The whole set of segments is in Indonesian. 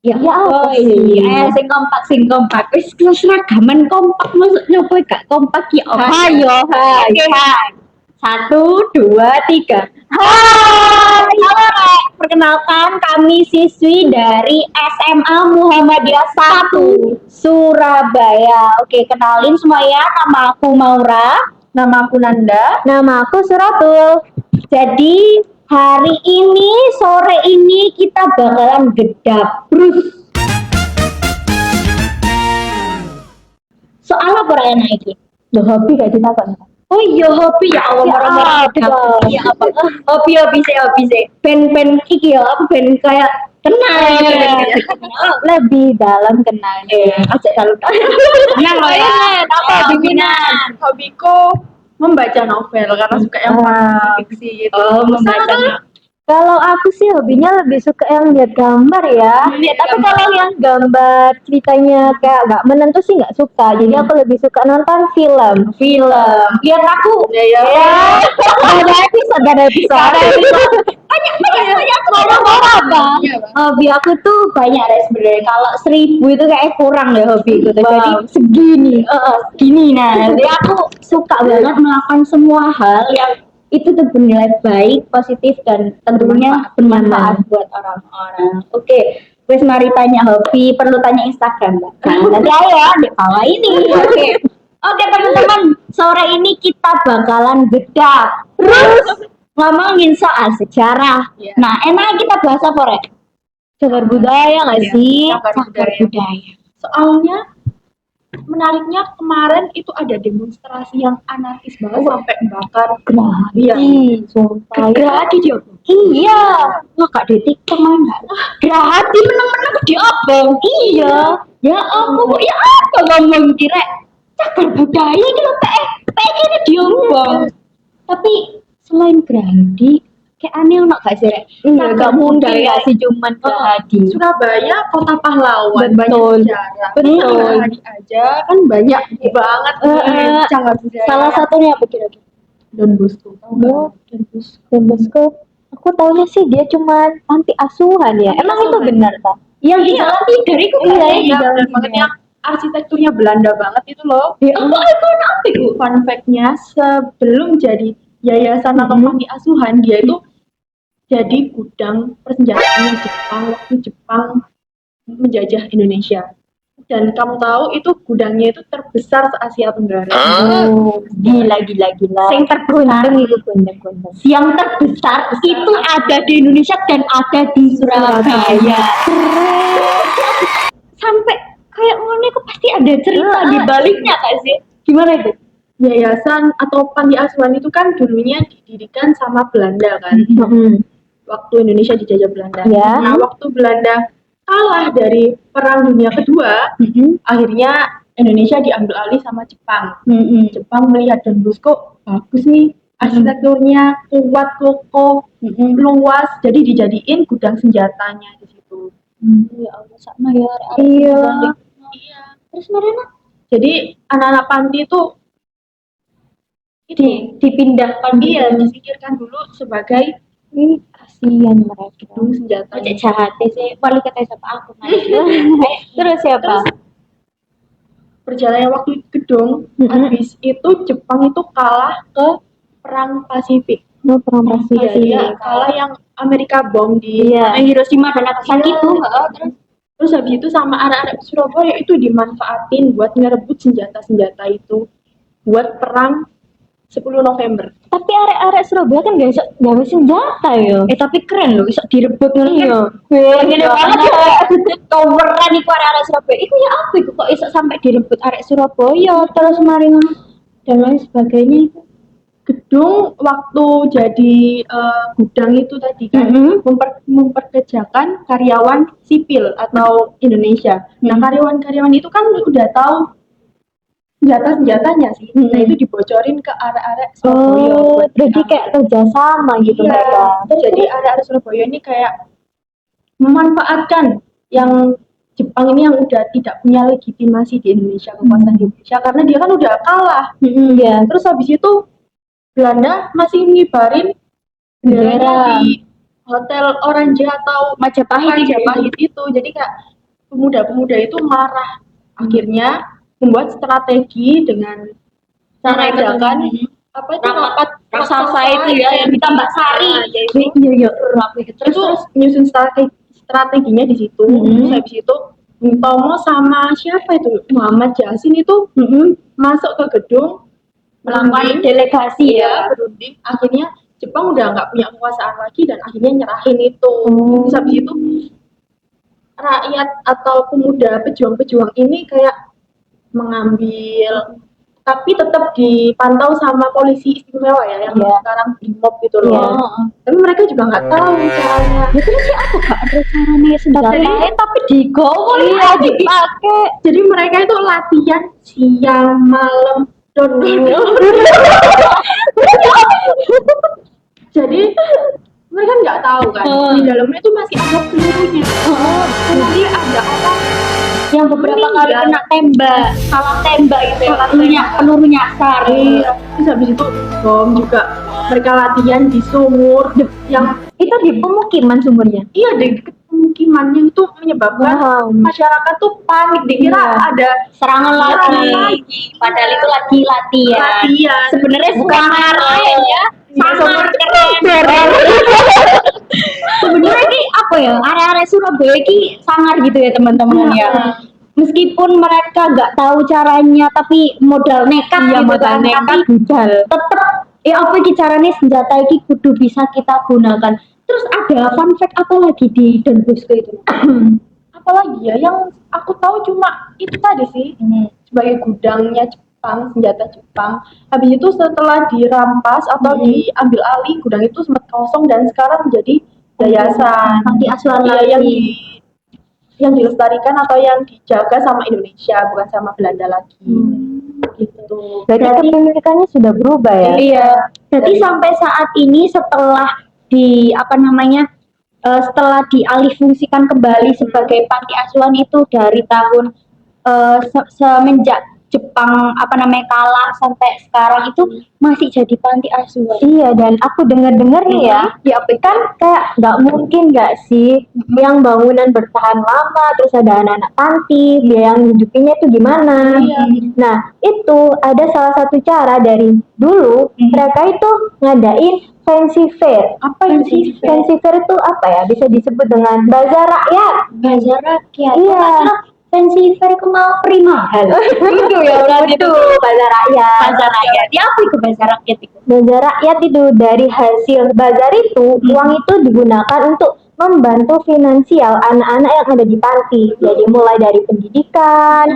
Ya, apa oh sih? iya, sing kompak. Wis seragaman kompak masuk nyoba gak kompak ya apa? Hayo, hai. Oke, hai. 1, 2, 3. Hai. Halo, Rek. Perkenalkan kami siswi dari SMA Muhammadiyah 1 Surabaya. Oke, kenalin semua ya. Nama aku Maura. Nama aku Nanda. Nama aku Suratul. Jadi hari ini sore ini kita bakalan gedabrus. Soal apa enak iki? Loh, hobi gak ditakon. Oh iya hobi ya Allah Ya marah-marah apa? ya apa? Hobi sih. Ben iki ya aku ben kayak kenal. Lebih dalam kenal. Aja dalam. Kenal lo ya. Apa bimbingan? Hobiku membaca novel karena suka yang fiksi gitu. Oh, membaca. Kalau aku sih hobinya lebih suka yang lihat gambar ya. Tapi kalau yang gambar ceritanya kayak nggak menentu sih nggak suka. Jadi aku lebih suka nonton film. Biar aku Ya. Ada episode. banyak ngomong apa? Hobi aku tuh banyak deh sebenarnya. Kalau 1000 itu kayak kurang deh hobi itu. Jadi segini, gini nah. Jadi aku suka banget melakukan semua hal yang itu tuh bernilai baik, positif dan tentunya bermanfaat buat orang-orang. Oke, wes mari tanya hobi, perlu tanya Instagram Mbak. Nah, nanti ayo ya di bawah ini. Oke teman-teman, sore ini kita bakalan bedah terus ngomongin soal sejarah. Yeah. Nah, enaknya kita bahas apa, Rek? Cagar budaya nggak sih? Cagar budaya. Soalnya menariknya kemarin itu ada demonstrasi yang anarkis banget sampai bakar Gerhadi, sumpah. Gerhadi dia. Iya, nggak kak di TikTok mana? Gerhadi menang-menang diobong. Iya. Ya ampun, ya apa ngomong direk? Cagar budaya ini loh, ini diobong. Tapi selain Gerhadi, kayak aneh nggak gak sih, Rek? Iya, gak mungkin budaya gak sih cuman Gerhadi. Surabaya kota pahlawan, banyak sejarah. Gerhadi aja kan banyak banget cagar budaya. Salah satunya apa kira-kira? Don Bosco. Don Bosco. Aku taunya sih dia cuman anti asuhan ya. Emang itu benar tak? Yang di Jalan Tiga itu kan? Iya, benar banget yang arsitekturnya Belanda banget itu loh. Ya, apa itu? Fun fact-nya sebelum jadi yayasan atau panti asuhan dia itu jadi gudang persenjataan Jepang waktu Jepang menjajah Indonesia. Dan kamu tahu itu gudangnya itu terbesar se Asia Tenggara. Gila. Yang terbesar itu kundang. Yang terbesar itu ada di Indonesia dan ada di Surabaya. Sampai kayak ngono itu pasti ada cerita di baliknya kan sih? Gimana itu? Yayasan atau panti asuhan itu kan dulunya didirikan sama Belanda kan. Waktu Indonesia dijajah Belanda. Ya. Nah, waktu Belanda kalah dari Perang Dunia Kedua, akhirnya Indonesia diambil alih sama Jepang. Jepang melihat Don Bosco bagus nih, arsitekturnya kuat, kokoh, luas, jadi dijadiin gudang senjatanya di situ. Ya Allah, sama ya. Iya. Terus mereka Jadi anak-anak panti itu dipindahkan disingkirkan dulu sebagai Kasihan mereka. gedung senjata. Cek jahat sih, paling kata siapa aku. Terus siapa? Perjalanan waktu gedung, habis itu Jepang itu kalah ke Perang Pasifik. Perang Iya, Pasifik. dia kalah yang Amerika bom di Hiroshima dan Nagasaki itu. Terus habis itu sama anak-anak Surabaya itu dimanfaatin buat ngerebut senjata-senjata itu buat perang 10 November. Tapi arek-arek Surabaya kan gak bisa senjata yo. Tapi keren loh, bisa direbut ngono kan. Gede banget. Toweran iku arek Surabaya. Iku ya apa iku kok iso sampai direbut arek Surabaya terus mari ngono dan lain sebagainya itu. Gedung waktu jadi gudang itu tadi kan memperkerjakan karyawan sipil atau Indonesia. Nah, karyawan-karyawan itu kan udah tahu senjata-senjatanya sih. Nah, itu dibocorin ke arek-arek Surabaya. Jadi kayak kerjasama gitu mereka. Jadi arek-arek Surabaya ini kayak memanfaatkan yang Jepang ini yang udah tidak punya legitimasi di Indonesia, kekuasaan di Indonesia, karena dia kan udah kalah. Terus habis itu Belanda masih ngibarin bendera di hotel Orange atau Majapahit itu. Jadi kayak pemuda-pemuda itu marah, akhirnya membuat strategi dengan mengadakan apa itu rapat raksasa itu ya yang ditambah sari. Iya. terus nyusun strateginya di situ. Terus habis itu Bung Tomo sama siapa itu Muhammad Yasin itu masuk ke gedung Melakukan delegasi ya. berunding. Akhirnya Jepang udah nggak punya kekuasaan lagi dan akhirnya nyerahin itu. Terus habis itu rakyat atau pemuda pejuang-pejuang ini kayak mengambil, tapi tetap dipantau sama polisi istimewa ya yang sekarang BRIMOB gitu loh. Tapi mereka juga nggak tahu caranya. Ya terus ya aku gak ada caranya senjatanya tapi digowo dipakai. Jadi mereka itu latihan siang malam jadi mereka nggak tahu kan di dalamnya itu masih ada pelurunya. Jadi ada orang yang beberapa kali kena tembak, salah tembak itu ya, peluru nyasar. Terus habis itu bom juga. Mereka latihan di sumur yang Itu di pemukiman sumbernya. iya di dekat pemukiman yang itu menyebabkan masyarakat tuh panik, dikira ada Serangan lagi. Padahal itu lagi latihan. Sebenarnya bukan main ya. Sangat keren. Sebenarnya ini apa ya? Area-area Surabaya ini sangar gitu ya teman-teman ya. Meskipun mereka nggak tahu caranya, tapi modal nekat gitu kan. Tapi tetap ya apa iki caranya senjata iki kudu bisa kita gunakan. Terus ada fun fact apa lagi di Don Bosco itu? Apalagi ya yang aku tahu cuma itu tadi sih, sebagai gudangnya Jepang, senjata Jepang. Habis itu setelah dirampas atau diambil alih, gudang itu sempat kosong dan sekarang menjadi yayasan Panti asuhan yang dilestarikan atau yang dijaga sama Indonesia, bukan sama Belanda lagi. Gitu. Berarti kepemilikannya sudah berubah ya? Iya. Jadi sampai saat ini setelah setelah dialihfungsikan kembali sebagai panti asuhan itu dari tahun semenjak Jepang kalah sampai sekarang itu masih jadi panti asuhan. Iya, dan aku dengar-dengar nih ya, kan kayak nggak mungkin nggak sih yang bangunan bertahan lama, terus ada anak-anak panti, biaya yang hidupinnya itu gimana? Nah, itu ada salah satu cara dari dulu mereka itu ngadain fancy fair. Apa fancy fair? Fancy fair itu apa ya? Bisa disebut dengan bazar rakyat. Bazar rakyat. Iya. Fancy fair itu mau mahal. Itu ya berarti itu bazar rakyat. Bazar rakyat. Ya apa itu bazar rakyat itu? Bazar rakyat itu dari hasil bazar itu uang itu digunakan untuk membantu finansial anak-anak yang ada di panti. Jadi mulai dari pendidikan,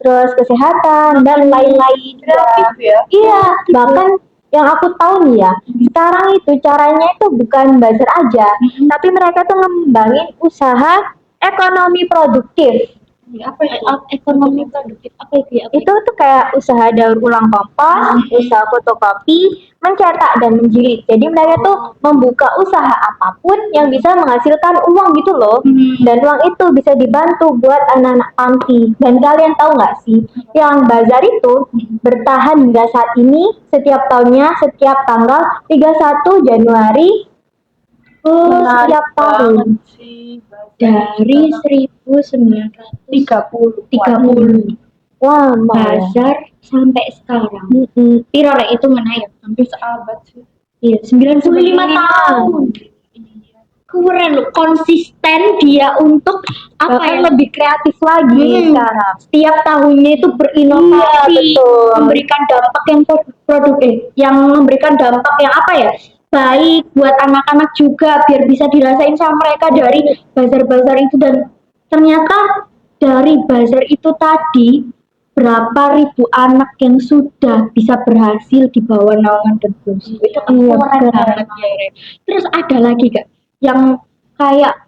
terus kesehatan dan lain-lain. Kreatif ya? Iya, bahkan yang aku tahu nih ya, sekarang itu caranya itu bukan bazar aja, tapi mereka tuh ngembangin usaha ekonomi produktif. Apa itu? Ekonomi produktif apa itu ya? Itu tuh kayak usaha daur ulang kompas, usaha fotokopi, mencetak dan menjilid. Jadi mereka tuh membuka usaha apapun yang bisa menghasilkan uang gitu loh. Dan uang itu bisa dibantu buat anak-anak panti. Dan kalian tahu nggak sih, yang bazar itu bertahan hingga saat ini setiap tahunnya, setiap tanggal 31 Januari setiap tahun. Dari 1930. Wah, Bazar sampai sekarang. Piro rek itu menaik Hampir seabad sih. Iya, 95 tahun. Keren loh, konsisten dia untuk bahkan lebih kreatif lagi sekarang. Setiap tahunnya itu berinovasi, memberikan dampak yang memberikan dampak yang baik buat anak-anak juga, biar bisa dirasain sama mereka dari bazar-bazar itu. Dan ternyata dari bazar itu tadi berapa ribu anak yang sudah bisa berhasil di bawah naungan Don Bosco. Itu keren banget ya. Terus ada lagi Kak yang kayak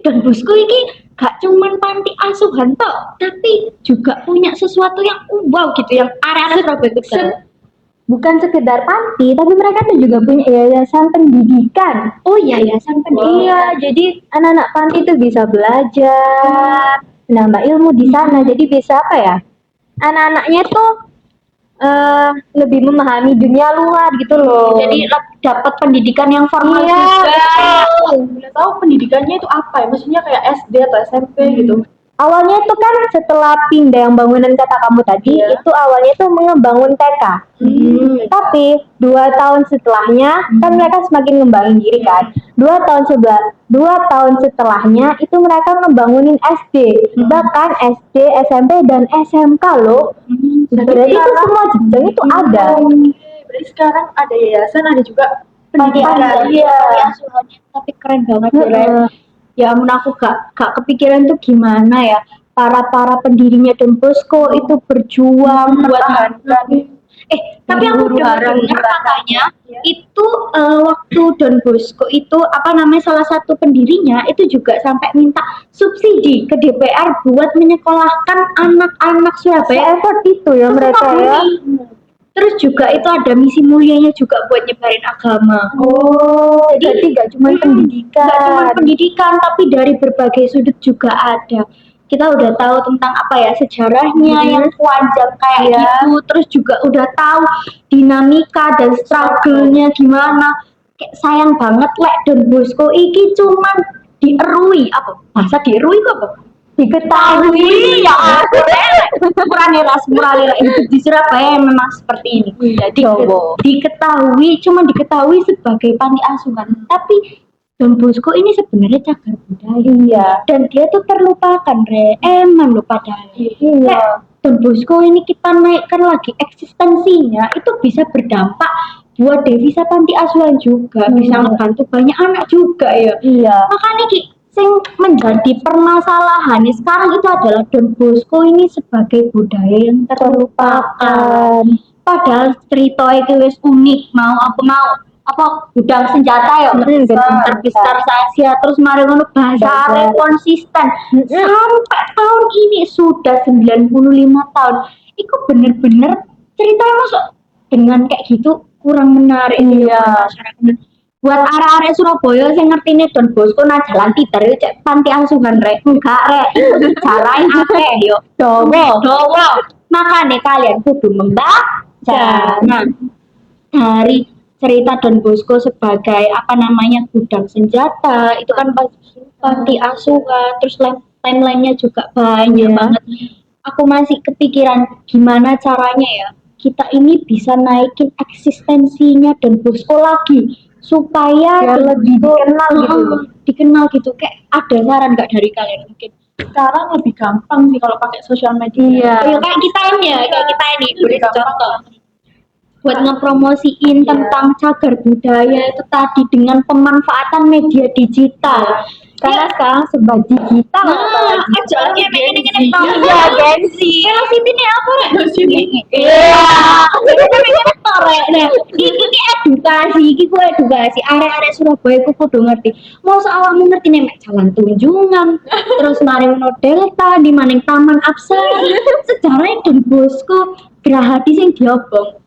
Don Bosco ini gak cuman panti asuhan toh, tapi juga punya sesuatu yang wow gitu, yang area Surabaya itu bukan sekedar panti, tapi mereka tuh juga punya yayasan pendidikan. Oh iya, yayasan pendidikan. Iya, jadi anak-anak panti tuh bisa belajar, menambah ilmu di sana. Jadi bisa apa ya? Anak-anaknya tuh lebih memahami dunia luar gitu loh. Jadi dapat pendidikan yang formal Iya, juga. Boleh tahu pendidikannya itu apa ya? Maksudnya kayak SD atau SMP gitu. awalnya itu kan setelah pindah yang bangunan kata kamu tadi, Iya. itu awalnya itu membangun TK. Tapi 2 tahun setelahnya kan mereka semakin ngembangin diri kan. 2 tahun setelahnya itu mereka ngebangunin SD, bahkan SD, SMP dan SMK loh. Berarti itu semua jenjang itu ada. Berarti sekarang ada yayasan, ada juga Panti pendidikan. Iya. Asuhannya tapi keren banget ya. Ren. Ya ampun aku gak kepikiran tuh gimana ya para pendirinya Don Bosco itu berjuang mempertahankan. Tapi aku udah dengar katanya itu waktu Don Bosco itu apa namanya salah satu pendirinya itu juga sampai minta subsidi ke DPR buat menyekolahkan anak-anak Surabaya. Effort itu ya mereka ya. Terus juga itu ada misi mulianya juga buat nyebarin agama. Oh, jadi gak cuma pendidikan. Gak cuma pendidikan, tapi dari berbagai sudut juga ada. Kita udah tahu tentang apa ya sejarahnya yang panjang kayak gitu. Terus juga udah tahu dinamika dan struggle-nya gimana. Kayak sayang banget lek Don Bosco iki cuman dierui apa? Bahasa dierui kok apa? Diketahui ya kurang hidup di Surabaya memang seperti ini. Diketahui sebagai panti asuhan, tapi Don Bosco ini sebenarnya cagar budaya dan dia tuh terlupakan emang lupa padahal. Don Bosco ini kita naikkan lagi eksistensinya itu bisa berdampak buat devisa panti asuhan juga, bisa membantu banyak anak juga ya. Makanya sing menjadi permasalahan sekarang itu adalah Don Bosco ini sebagai budaya yang terlupakan. Padahal cerita itu wis unik, mau gudang senjata ya, terbesar se-Asia, terus mari ngono bahasa konsisten sampai tahun ini sudah 95 tahun. Itu bener-bener ceritanya masuk dengan kayak gitu kurang menarik masyarakat. Buat arek-arek Surabaya sing ngertine Don Bosco nang jalan Titer yo cek panti asuhan enggak itu jalan akeh yo dawa makane kalian kudu membaca. Nah, dari cerita Don Bosco sebagai apa namanya gudang senjata itu kan panti asuhan, terus timelinenya juga banyak banget. Aku masih kepikiran gimana caranya ya kita ini bisa naikin eksistensinya Don Bosco lagi supaya lebih dikenal gitu. Kayak ada saran nggak dari kalian mungkin? Sekarang lebih gampang sih kalau pakai sosial media. Kayak kita ini beri contoh buat ngepromosiin tentang cagar budaya itu tadi dengan pemanfaatan media digital. Karena sekarang serba digital. Aja lagi pengen gengsi. Ini apa rek? Iki edukasi. Arek-arek Surabaya ku kudu ngerti. Mau awakmu ngerti nek jalan Tunjungan, terus mari ono Delta di maning Taman Apsari. Sejarahnya Don Bosco Grahadi sing diobong.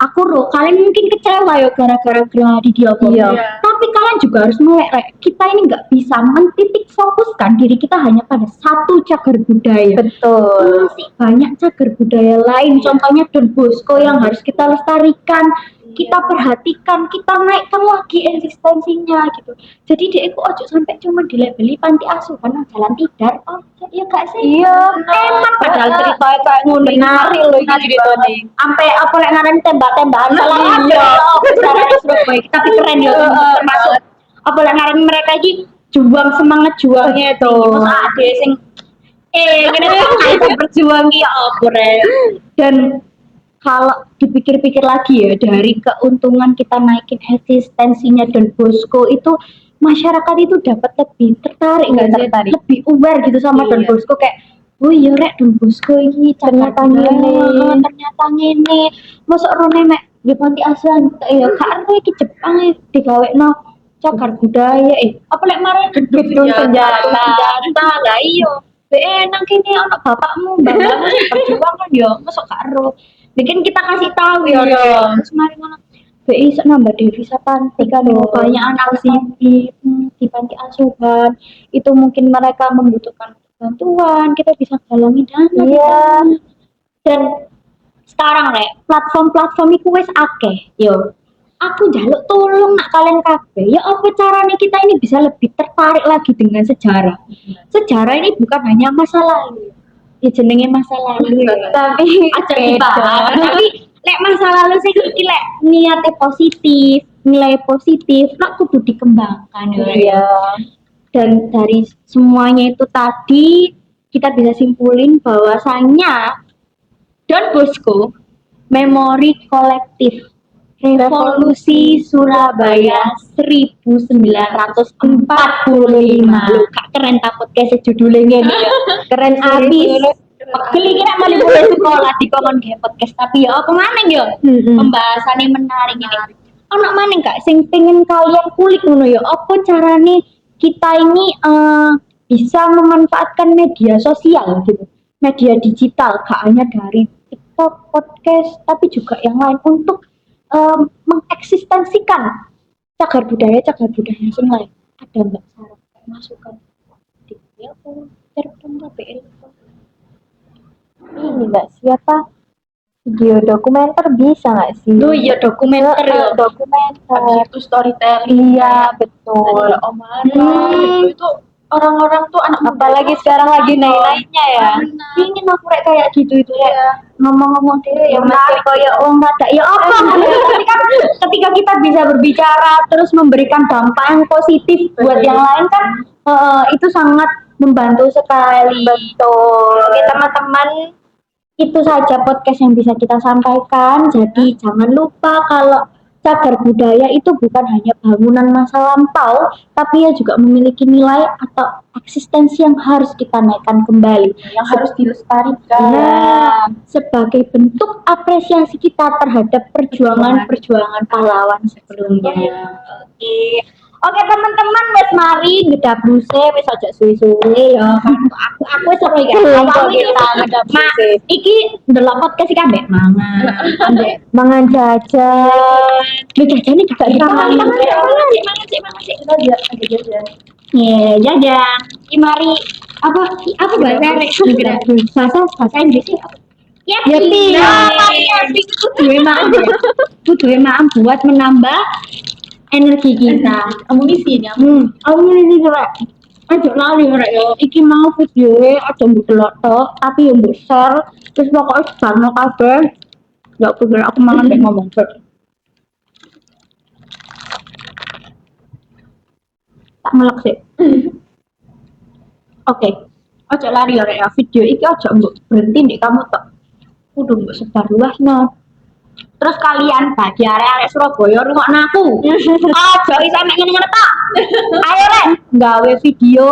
Aku kalian mungkin kecewa ya gara-gara Grahadi diobong. Tapi kalian juga harus melek kita ini nggak bisa mentitik fokuskan diri kita hanya pada satu cagar budaya. Betul. Masih banyak cagar budaya lain, contohnya Don Bosco yang harus kita lestarikan, kita perhatikan, kita naikkan lagi eksistensinya gitu. Jadi dia itu ojo sampai cuma dilabeli panti asuhan nang jalan Tidar. Ya gak sih? Emang padahal ceritanya kayak ngono menarik loh iki ceritanya. Sampai apa lek ngaran tembak-tembakan salah ada. Secara Surabaya tapi keren ya termasuk apa lek ngaran mereka iki semangat juangnya itu. Terus ada sing ngene tuh berjuang ya apa dan kalau dipikir-pikir lagi ya dari keuntungan kita naikin eksistensinya Don Bosco itu masyarakat itu dapat lebih tertarik lebih aware gitu sama Don Bosco kayak oh iya rek Don Bosco ini ternyata ngene mosok rone mek di panti asuhan ya kan iki Jepang digawekno cagar budaya apa lek mare gedung senjata lah iya nang kene ana bapakmu mbakmu berjuang kan yo mosok karo bikin kita kasih tahu ya dong. Terus mari ngono. BI iso nambah devisa panti kan banyak anak panti di panti asuhan. Itu mungkin mereka membutuhkan bantuan, kita bisa galangi dana. Dan sekarang rek platform-platform iku wis akeh yo. Aku jaluk tolong nak kalian kabeh. Ya apa caranya kita ini bisa lebih tertarik lagi dengan sejarah. Sejarah ini bukan hanya masa lalu. Ya jenenge masa lalu. Tapi Aja beda. dibahas. Tapi lek masa lalu saya iki lek niatnya positif, nilai positif, nak kudu dikembangkan ya. Iya. Dan dari semuanya itu tadi kita bisa simpulin bahwasanya Don Bosco memori kolektif Revolusi Surabaya 1945. Loh, kak keren tak podcast judulnya ngene ya. Keren abis. Pegel iki nek mari mulai sekolah dikon nge podcast tapi ya apa maneh ya? Pembahasannya menarik ini. Ono maneh Kak sing pengen kalian kulik ngono ya. Apa carane kita ini bisa memanfaatkan media sosial gitu. Media digital gak hanya dari TikTok, podcast tapi juga yang lain untuk mengeksistensikan cagar budaya yang lain. Ada nggak saran masukan di apa tertentu BL? Ini nggak siapa video dokumenter bisa nggak sih? Duh iya dokumenter ya. Dokumenter. Habis itu storytelling. Iya betul. Omara itu orang-orang tuh anak muda Apalagi tuh sekarang lagi naik-naiknya ya. Ingin aku kayak gitu itu ya. Ngomong-ngomong deh Ya, yang masih menarik. kayak mata ya apa ketika kita bisa berbicara terus memberikan dampak yang positif buat yang lain kan itu sangat membantu sekali. Betul. Oke teman-teman, itu saja podcast yang bisa kita sampaikan. Jadi jangan lupa kalau cagar budaya itu bukan hanya bangunan masa lampau, tapi ya juga memiliki nilai atau eksistensi yang harus kita naikkan kembali. yang harus dilestarikan. Nah, sebagai bentuk apresiasi kita terhadap perjuangan pahlawan sebelumnya. Oke teman-teman, wes mari ngedap bruse wes aja suwe-suwe ya kan. Aku wes seru ya. Awakmu kita ngedap bruse. Iki ndelok podcast iki ambek mangan. Ambek Mangan jajan. lu jajane gak bisa mangan. Kita lihat ada jajan. Ya, jajan. Iki mari apa bahasa rek bahasa Inggris apa? Yapi. Yapi itu duwe maam. Itu duwe maam buat menambah energi kita. Amunisi ini. Aku ini rek. Aja lali rek yo. Iki mau videoe aja mbok delok tok, tapi yo mbok share. Terus pokoknya sebarno kabeh. Ya aku kira aku mangan mek ngomong tok. Tak ngelak sih. Oke. Aja lari ya rek ya. Video iki aja mbok berhenti nek kamu tok. Kudu mbok sebar luas no. Terus kalian bagi area-area Surabaya rungokno aku. Aja iso mek ngene-ngene tok. Ayo rek, gawe video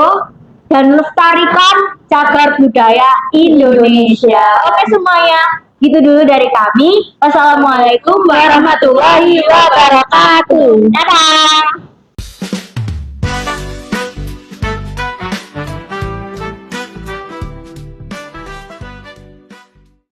dan lestarikan cagar budaya Indonesia. Oke semuanya, gitu dulu dari kami. Wassalamualaikum warahmatullahi wabarakatuh. Dadah.